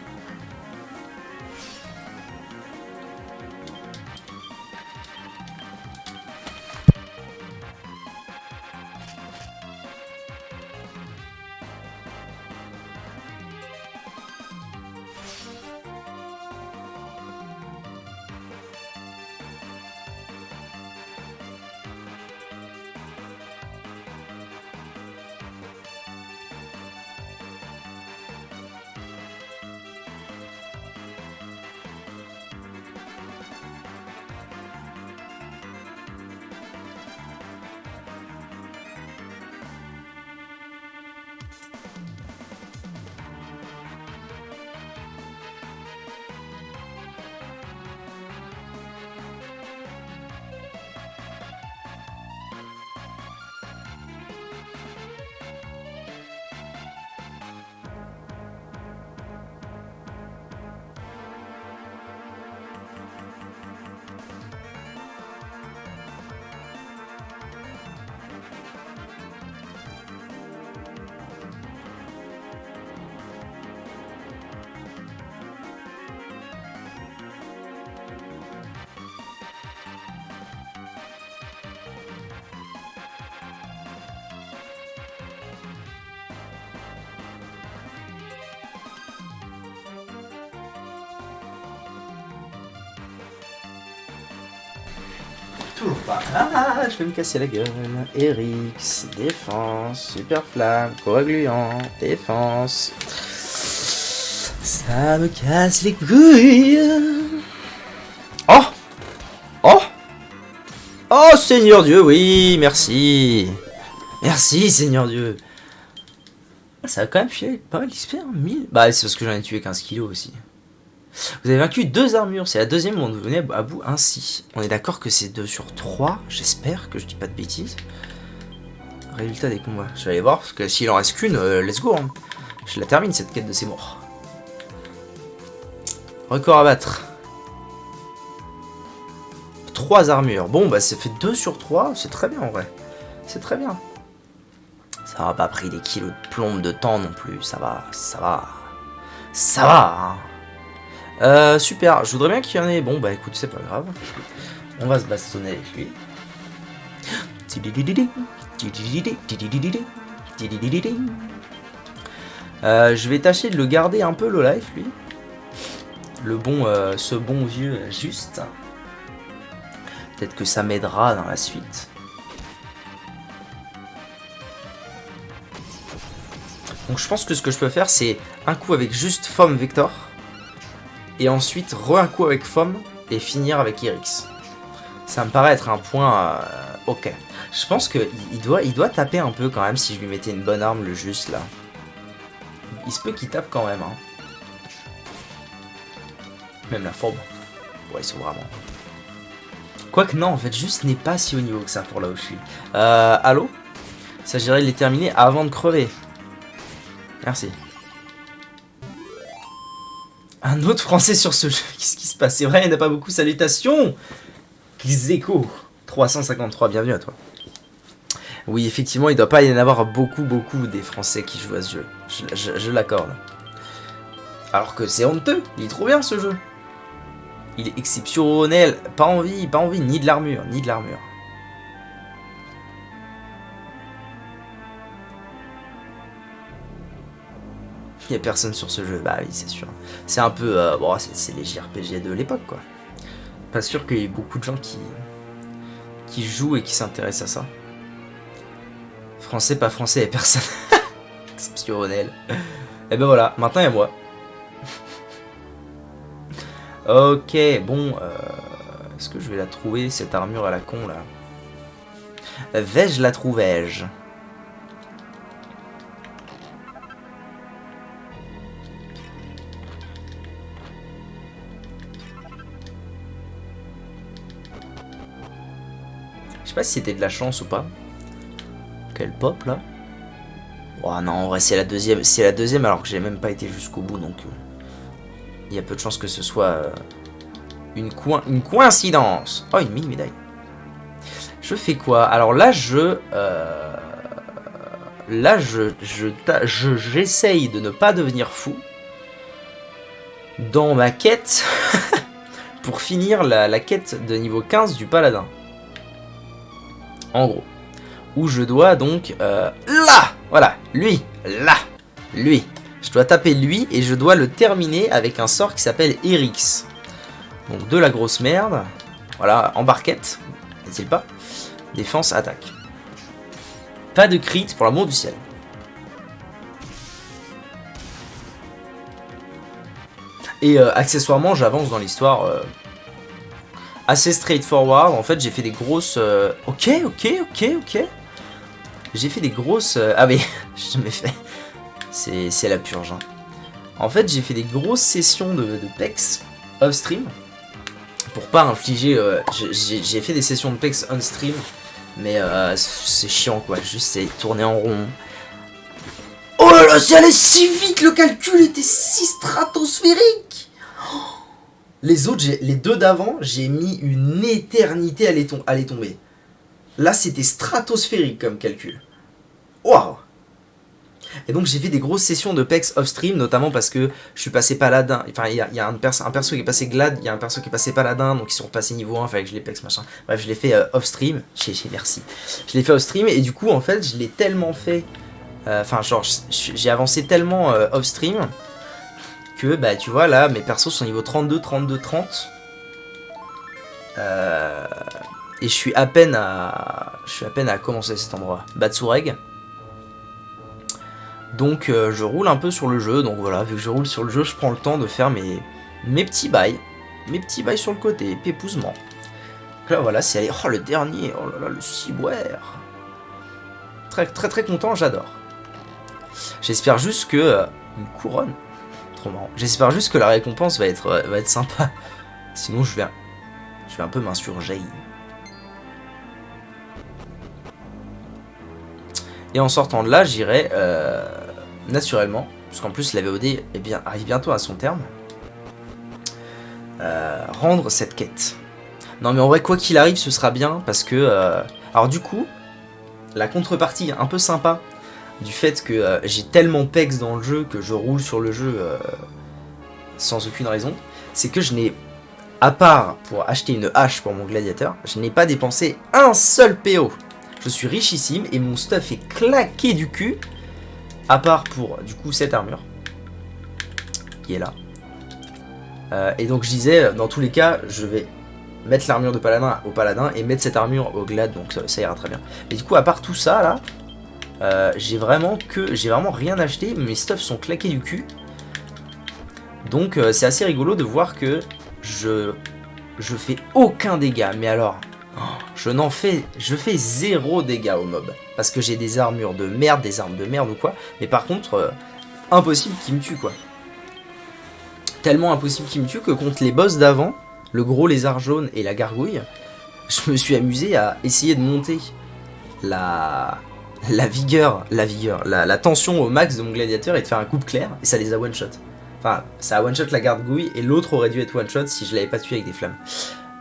Toujours pas. Ah, je vais me casser la gueule. Erix, défense, super flamme, coagulant, défense. Ça me casse les couilles. Oh! Oh! Oh, Seigneur Dieu, oui, merci. Merci, Seigneur Dieu. Ça a quand même filé pas mal d'XP, hein, 1000. Bah, c'est parce que j'en ai tué 15 kilos aussi. Vous avez vaincu 2 armures, c'est la deuxième où on venait à bout ainsi. On est d'accord que c'est 2 sur 3, j'espère que je dis pas de bêtises. Résultat des combats, je vais aller voir, parce que s'il en reste qu'une, let's go. Hein. Je la termine cette quête de ces morts. Record à battre. 3 armures, bon bah ça fait 2 sur 3, c'est très bien en vrai. C'est très bien. Ça m'a pas pris des kilos de plombe de temps non plus, ça va, ça va. Ça va hein. Super, je voudrais bien qu'il y en ait. Bon, bah écoute, c'est pas grave. On va se bastonner avec lui. Je vais tâcher de le garder un peu low life, lui. Ce bon vieux juste. Peut-être que ça m'aidera dans la suite. Donc je pense que ce que je peux faire, c'est un coup avec juste Foam Vector. Et ensuite, un coup avec Foam et finir avec Erix. Ça me paraît être un point ok. Je pense qu'il doit taper un peu quand même si je lui mettais une bonne arme, le juste là. Il se peut qu'il tape quand même. Hein. Même la Foam. Ouais, ils sont vraiment... Quoique non, en fait, juste n'est pas si haut niveau que ça pour là où je suis. Allô? Il s'agirait de les terminer avant de crever. Merci. Un autre français sur ce jeu, qu'est-ce qui se passe? C'est vrai, il n'y en a pas beaucoup, salutations Xeko 353, bienvenue à toi. Oui, effectivement, il ne doit pas y en avoir beaucoup des français qui jouent à ce jeu. Je l'accorde. Alors que c'est honteux, il est trop bien ce jeu. Il est exceptionnel, pas envie, ni de l'armure, ni de l'armure. Il y a personne sur ce jeu. Bah oui, c'est sûr. C'est un peu... bon, c'est les JRPG de l'époque, quoi. Pas sûr qu'il y ait beaucoup de gens qui jouent et qui s'intéressent à ça. Français, pas français, et personne. Exceptionnel. Et ben voilà, maintenant il y a moi. Ok, bon... est-ce que je vais la trouver, cette armure à la con, là? Vais-je la trouver-je? Je sais pas si c'était de la chance ou pas. Quel pop là. Oh non, en vrai c'est la deuxième. C'est la deuxième alors que j'ai même pas été jusqu'au bout donc. Il y a peu de chances que ce soit une coïncidence. Oh, une mini médaille. Je fais quoi? Alors là j'essaye de ne pas devenir fou dans ma quête pour finir la quête de niveau 15 du paladin. En gros. Où je dois donc... là! Voilà, lui, là, lui. Je dois taper lui et je dois le terminer avec un sort qui s'appelle Erix. Donc de la grosse merde. Voilà, en barquette, n'est-il pas? Défense, attaque. Pas de crit pour l'amour du ciel. Et accessoirement, j'avance dans l'histoire... assez straightforward. En fait, j'ai fait des grosses... Ok. J'ai fait des grosses... Ah oui, j'ai jamais fait. C'est la purge. Hein. En fait, j'ai fait des grosses sessions de PEX off-stream. Pour pas infliger... j'ai fait des sessions de PEX on-stream. Mais c'est chiant, quoi. Juste, c'est tourner en rond. Oh là là, c'est allé si vite. Le calcul était si stratosphérique. Les autres, les deux d'avant, j'ai mis une éternité à les tomber. Là, c'était stratosphérique comme calcul. Waouh! Et donc, j'ai fait des grosses sessions de PEX off-stream, notamment parce que je suis passé paladin. Enfin, il y a un perso qui est passé glad, il y a un perso qui est passé paladin, donc ils sont repassés niveau 1, fallait que je les PEX, machin. Bref, je l'ai fait off-stream. Merci. Je l'ai fait off-stream, et du coup, en fait, je l'ai tellement fait... Enfin, genre, j'ai avancé tellement off-stream... que bah tu vois là mes persos sont niveau 32, 32, 30 et je suis à peine à commencer cet endroit. Batsureg. Donc je roule un peu sur le jeu, donc voilà, vu que je roule sur le jeu, je prends le temps de faire mes petits bails sur le côté, pépousement. Donc là voilà, c'est allé, oh le dernier, oh là là, le ciboire. Très très très content, j'adore. J'espère juste que une couronne. Trop marrant. J'espère juste que la récompense va être sympa. Sinon je vais un peu m'insurger. Et en sortant de là, j'irai naturellement, parce qu'en plus la VOD arrive bientôt à son terme, rendre cette quête. Non mais en vrai, quoi qu'il arrive, ce sera bien, parce que... alors du coup, la contrepartie un peu sympa du fait que j'ai tellement pex dans le jeu que je roule sur le jeu sans aucune raison, c'est que je n'ai, à part pour acheter une hache pour mon gladiateur, je n'ai pas dépensé un seul PO. Je suis richissime et mon stuff est claqué du cul, à part pour du coup cette armure qui est là. Et donc je disais, dans tous les cas, je vais mettre l'armure de paladin au paladin et mettre cette armure au glad, donc ça ira très bien. Mais du coup, à part tout ça là, j'ai vraiment rien acheté, mes stuffs sont claqués du cul. Donc c'est assez rigolo de voir que je fais aucun dégât, mais alors je fais 0 dégâts aux mobs parce que j'ai des armures de merde, des armes de merde ou quoi, mais par contre impossible qu'ils me tuent quoi. Tellement impossible qu'ils me tuent que contre les boss d'avant, le gros lézard jaune et la gargouille, je me suis amusé à essayer de monter la tension au max de mon gladiateur et de faire un coup clair, et ça les a one shot. Enfin, ça a one shot la gargouille et l'autre aurait dû être one shot si je l'avais pas tué avec des flammes.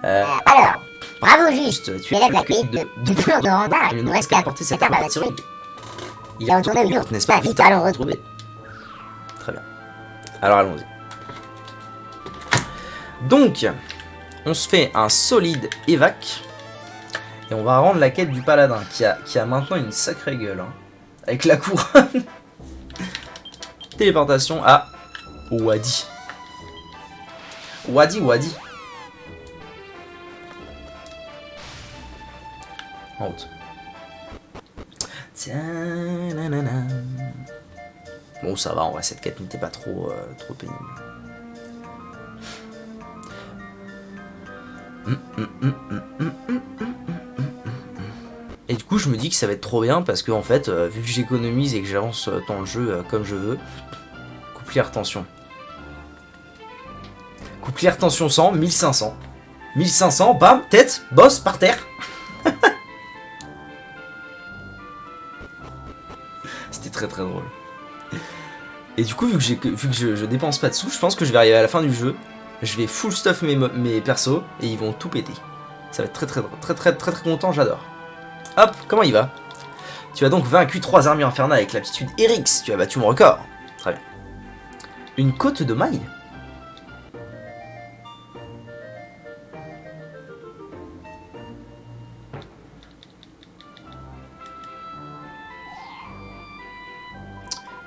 Alors, bravo juste, tu es la clé de pleurs de randage. Il nous reste qu'à porter cette arme à la souris. Il a retourné une autre, n'est-ce pas? Vite, allons retrouver. Très bien. Alors allons-y. Donc, on se fait un solide évac. Et on va rendre la quête du paladin, qui a maintenant une sacrée gueule. Hein, avec la couronne. téléportation à Wadi. Wadi. En route. Bon, ça va, en vrai, cette quête n'était pas trop pénible. Et du coup, je me dis que ça va être trop bien parce que, en fait, vu que j'économise et que j'avance dans le jeu comme je veux, couplier retention. Couplier retention 100, 1500. 1500, bam, tête, boss, par terre. C'était très très drôle. Et du coup, vu que je dépense pas de sous, je pense que je vais arriver à la fin du jeu. Je vais full stuff mes persos et ils vont tout péter. Ça va être très content, j'adore. Hop, comment il va? Tu as donc vaincu 3 armées infernales avec l'aptitude Erix. Tu as battu mon record. Très bien. Une côte de mailles.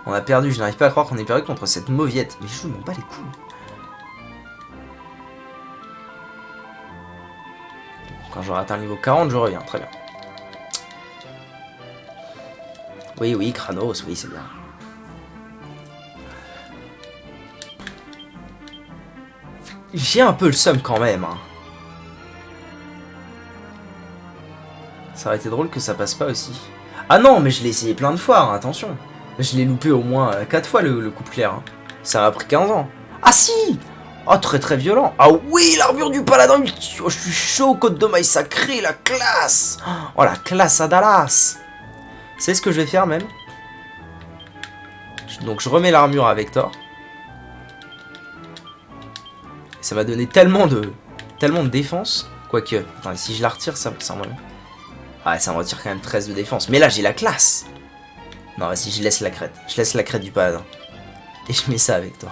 On a perdu, je n'arrive pas à croire qu'on ait perdu contre cette mauviette. Mais je m'en bats les couilles. Quand j'aurai atteint le niveau 40, je reviens. Très bien. Oui, Kranos, oui, c'est bien. J'ai un peu le seum quand même. Hein. Ça aurait été drôle que ça passe pas aussi. Ah non, mais je l'ai essayé plein de fois, hein, attention. Je l'ai loupé au moins 4 fois le coup clair. Hein. Ça m'a pris 15 ans. Ah si! Oh, très violent. Ah oui, l'armure du paladin. Oh, je suis chaud, côte de maille sacrée, la classe. Oh, la classe à Dallas. C'est ce que je vais faire même. Donc je remets l'armure à Vector. Ça va donner tellement de défense. Quoique, attends, si je la retire, ça me... Ah, ça me retire quand même 13 de défense. Mais là, j'ai la classe. Non, vas-y, je laisse la crête. Je laisse la crête du paladin. Et je mets ça avec toi.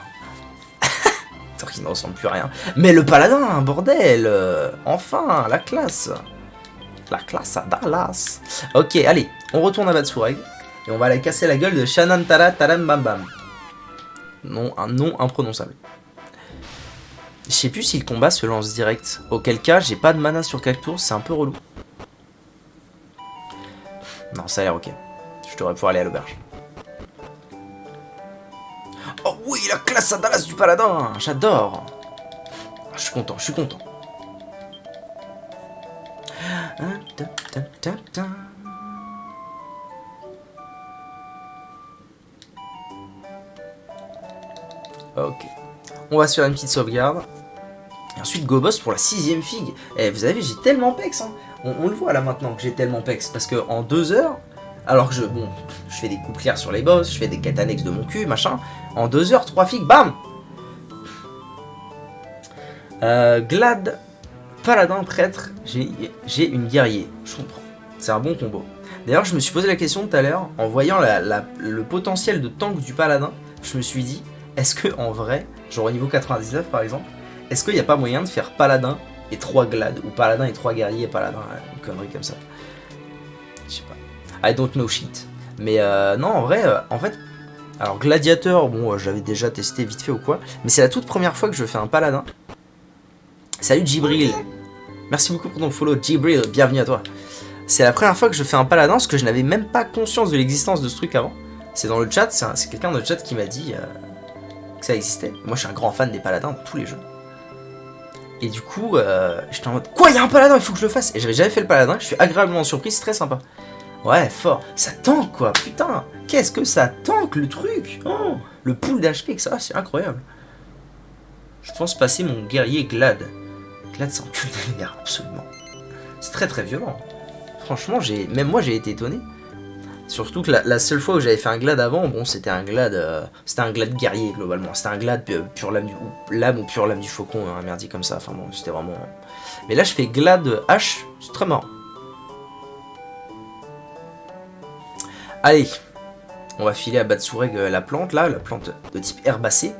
Tant qu'il ne ressemble plus à rien. Mais le paladin, bordel. Enfin, la classe. La classe à Dallas. Ok, allez, on retourne à Batsureg. Et on va aller casser la gueule de Shanantara Taram Bam Bam. Non, un nom imprononçable. Je sais plus si le combat se lance direct. Auquel cas, j'ai pas de mana sur 4 tours, c'est un peu relou. Non, ça a l'air ok. Je devrais pouvoir aller à l'auberge. Oh oui, la classe à Dallas du paladin. J'adore. Je suis content. Ok. On va se faire une petite sauvegarde. Et ensuite, go boss pour la 6ème figue. Et vous savez, j'ai tellement pex. Hein. On le voit là maintenant que j'ai tellement pex. Parce que en 2 heures, alors que je fais des coups clairs sur les boss, je fais des quêtes annexes de mon cul, machin. En 2 heures, 3 figues, bam! Glad, paladin, prêtre, j'ai une guerrier. Je comprends. C'est un bon combo. D'ailleurs, je me suis posé la question tout à l'heure, en voyant le potentiel de tank du paladin, je me suis dit, est-ce que en vrai, genre au niveau 99 par exemple, est-ce qu'il n'y a pas moyen de faire paladin et 3 glad, ou paladin et 3 guerriers et paladin, une connerie comme ça. Je sais pas. I don't know shit. Mais non, en vrai, en fait, alors gladiateur, bon, j'avais déjà testé vite fait ou quoi, mais c'est la toute première fois que je fais un paladin. Salut Jibril. Merci beaucoup pour ton follow, Jibril, bienvenue à toi. C'est la première fois que je fais un paladin, parce que je n'avais même pas conscience de l'existence de ce truc avant. C'est dans le chat, c'est quelqu'un dans le chat qui m'a dit que ça existait. Moi je suis un grand fan des paladins dans tous les jeux. Et du coup, j'étais en mode, quoi, il y a un paladin, il faut que je le fasse. Et j'avais jamais fait le paladin, je suis agréablement surpris, c'est très sympa. Ouais, fort. Ça tank quoi, putain. Qu'est-ce que ça tank le truc. Oh, le pool d'HP que ça a, c'est incroyable. Je pense passer mon guerrier Glad. Glad c'est un cul de merde, absolument. C'est très violent. Franchement, même moi j'ai été étonné. Surtout que la seule fois où j'avais fait un Glad avant, bon c'était un Glad guerrier globalement. C'était un Glad pure lame ou pure lame du faucon, un merdier comme ça. Enfin bon, c'était vraiment... Mais là je fais Glad H, c'est très marrant. Allez, on va filer à Batsureg la plante là, la plante de type herbacée.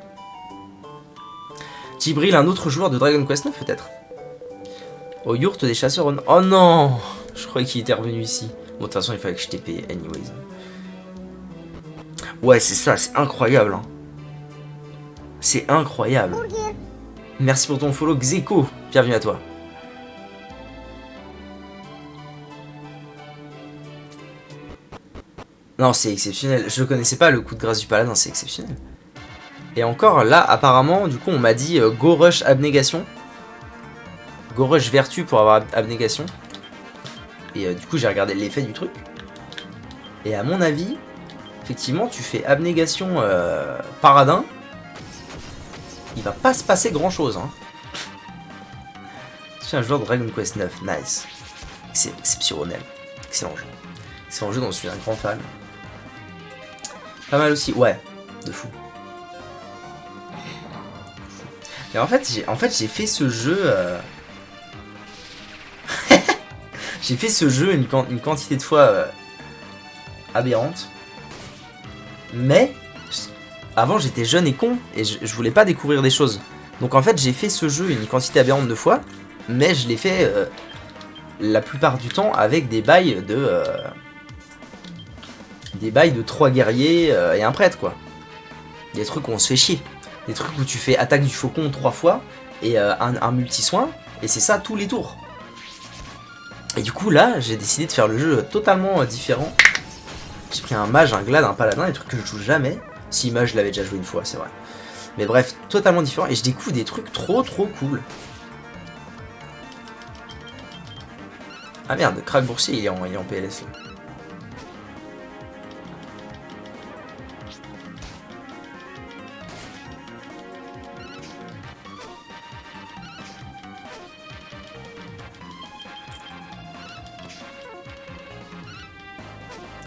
Jibril, un autre joueur de Dragon Quest 9 peut-être. Au yourte des chasseurs... Oh non, je croyais qu'il était revenu ici. Bon, de toute façon, il fallait que je TP anyways. Ouais, c'est ça, c'est incroyable. Hein. C'est incroyable. Merci pour ton follow, Xeko. Bienvenue à toi. Non, c'est exceptionnel. Je connaissais pas le coup de grâce du paladin, c'est exceptionnel. Et encore, là, apparemment, du coup, on m'a dit Go Rush Abnégation. Go Rush Vertu pour avoir Abnégation. Et du coup, j'ai regardé l'effet du truc. Et à mon avis, effectivement, tu fais Abnégation Paradin. Il va pas se passer grand chose. Hein. Je suis un joueur de Dragon Quest 9. Nice. C'est exceptionnel. Excellent jeu. Excellent jeu dont je suis un grand fan. Pas mal aussi. Ouais, de fou. Et en fait, j'ai fait ce jeu. J'ai fait ce jeu une quantité de fois aberrante. Mais avant, j'étais jeune et con et je voulais pas découvrir des choses. Donc en fait, j'ai fait ce jeu une quantité aberrante de fois, mais je l'ai fait la plupart du temps avec des bails de 3 guerriers et un prêtre quoi. Des trucs où on se fait chier. Des trucs où tu fais attaque du faucon 3 fois et un multi-soin, et c'est ça tous les tours. Et du coup là, j'ai décidé de faire le jeu totalement différent. J'ai pris un mage, un glade, un paladin, des trucs que je joue jamais. Si mage, je l'avais déjà joué une fois, c'est vrai. Mais bref, totalement différent, et je découvre des trucs trop cool. Ah merde, Crack Boursier, il est en PLS là.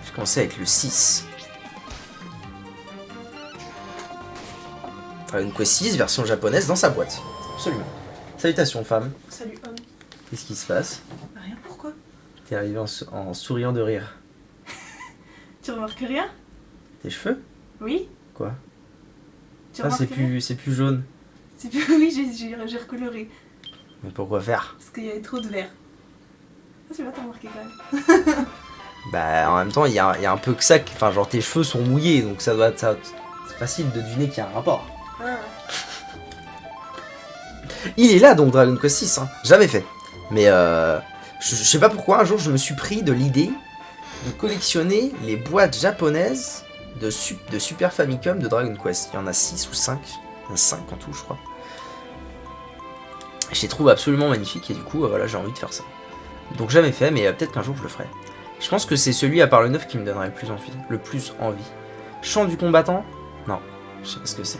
Je commençais avec le 6. Dragon Quest 6, version japonaise dans sa boîte. Absolument. Salutations femme. Salut homme. Qu'est-ce qui se passe? Rien, pourquoi? T'es arrivé en souriant de rire. Tu remarques rien? Tes cheveux? Oui. Quoi? Tu Ah, c'est plus jaune. C'est plus... Oui, j'ai recoloré. Mais pourquoi faire? Parce qu'il y avait trop de vert. Ah, tu vas t'en remarquer quand même. Bah en même temps, il y a un peu que ça. Enfin, genre tes cheveux sont mouillés, donc ça doit être... C'est facile de deviner qu'il y a un rapport. Ah. Il est là donc Dragon Quest 6, hein. Jamais fait. Mais je sais pas pourquoi, un jour je me suis pris de l'idée de collectionner les boîtes japonaises de Super Famicom de Dragon Quest. Il y en a 6 ou 5. Il y en a 5 en tout, je crois. Je les trouve absolument magnifiques et du coup, voilà, j'ai envie de faire ça. Donc jamais fait, mais peut-être qu'un jour je le ferai. Je pense que c'est celui à part le 9 qui me donnerait le plus envie. Chant du combattant? Non, je sais pas ce que c'est.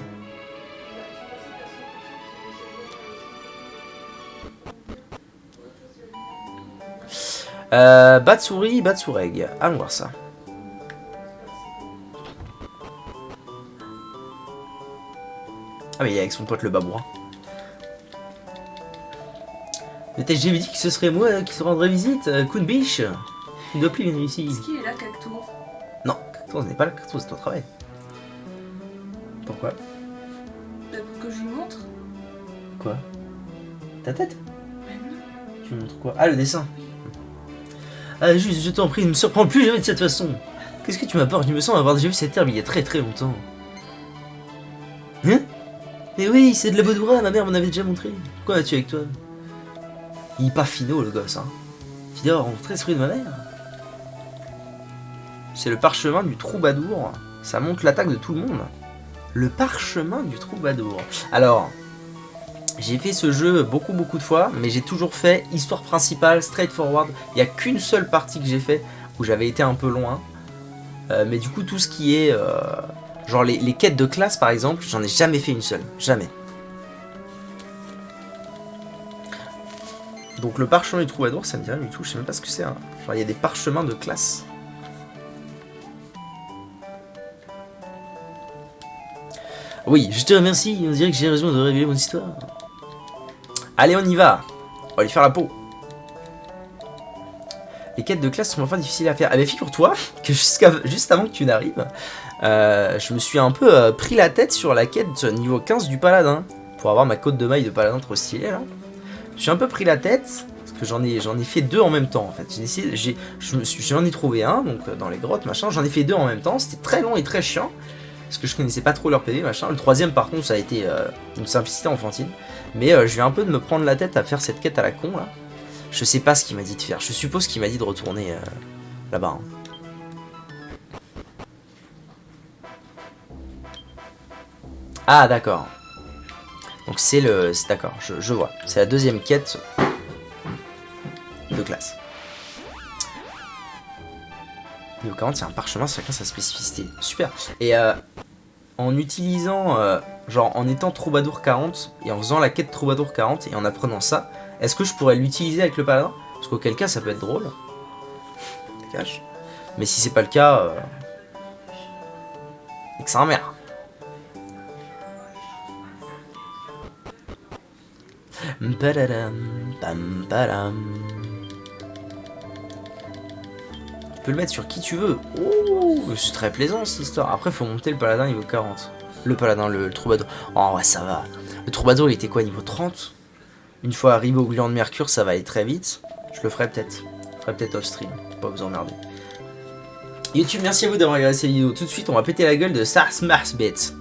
Batsuri, Batsureg. Allons voir ça. Ah mais il est avec son pote le babouin. Mais j'avais dit que ce serait moi qui se rendrait visite. Coup de biche. Il doit plus venir ici. Est-ce qu'il est là, Cacto? Non, Cacto, ce n'est pas le Cacto, c'est ton travail. Pourquoi? Pour que je lui montre? Quoi? Ta tête? Ben non. Tu me montres quoi? Ah, le dessin. Ah, juste, je t'en prie, ne me surprends plus jamais de cette façon. Qu'est-ce que tu m'apportes? Il me semble avoir déjà vu cette herbe il y a très longtemps. Hein? Mais oui, c'est de la Bodoura, ma mère m'en avait déjà montré. Quoi as-tu avec toi? Il est pas finot le gosse, hein. Tu dois rentrer celui de ma mère. C'est le parchemin du troubadour. Ça montre l'attaque de tout le monde. Le parchemin du troubadour. Alors, j'ai fait ce jeu beaucoup de fois, mais j'ai toujours fait histoire principale, straightforward. Il n'y a qu'une seule partie que j'ai fait où j'avais été un peu loin. Mais du coup, tout ce qui est... genre les quêtes de classe, par exemple, j'en ai jamais fait une seule. Jamais. Donc le parchemin du troubadour, ça me dit rien du tout. Je sais même pas ce que c'est. Hein. Genre, il y a des parchemins de classe. Oui, je te remercie. On dirait que j'ai raison de révéler mon histoire. Allez, on y va. On va lui faire la peau. Les quêtes de classe sont enfin difficiles à faire. Ah mais figure-toi que juste avant que tu n'arrives, je me suis un peu pris la tête sur la quête niveau 15 du paladin. Pour avoir ma côte de maille de paladin trop stylée là. Je suis un peu pris la tête, parce Parce que j'en ai fait 2 en même temps en fait. J'en ai trouvé un, donc dans les grottes, machin. J'en ai fait 2 en même temps. C'était très long et très chiant. Parce que je connaissais pas trop leur PV, machin. Le troisième, par contre, ça a été une simplicité enfantine. Mais je viens un peu de me prendre la tête à faire cette quête à la con, là. Je sais pas ce qu'il m'a dit de faire. Je suppose qu'il m'a dit de retourner là-bas. Hein. Ah, d'accord. Donc c'est le... D'accord, je vois. C'est la deuxième quête de classe. Niveau 40, c'est un parchemin, chacun sa spécificité. Super. Et en utilisant, genre en étant troubadour 40, et en faisant la quête troubadour 40, et en apprenant ça, est-ce que je pourrais l'utiliser avec le paladin? Parce qu'auquel cas, ça peut être drôle. Cache. Mais si c'est pas le cas... et que c'est un merde. Tu peux le mettre sur qui tu veux. Oh, c'est très plaisant cette histoire. Après, faut monter le paladin niveau 40. Le paladin, le troubadour. Oh, ouais, ça va. Le troubadour, il était quoi, niveau 30? Une fois arrivé au gland de Mercure, ça va aller très vite. Je le ferai peut-être. Je ferai peut-être off stream. Pas vous emmerder. YouTube, merci à vous d'avoir regardé cette vidéo. Tout de suite, on va péter la gueule de Sars Mars Bits.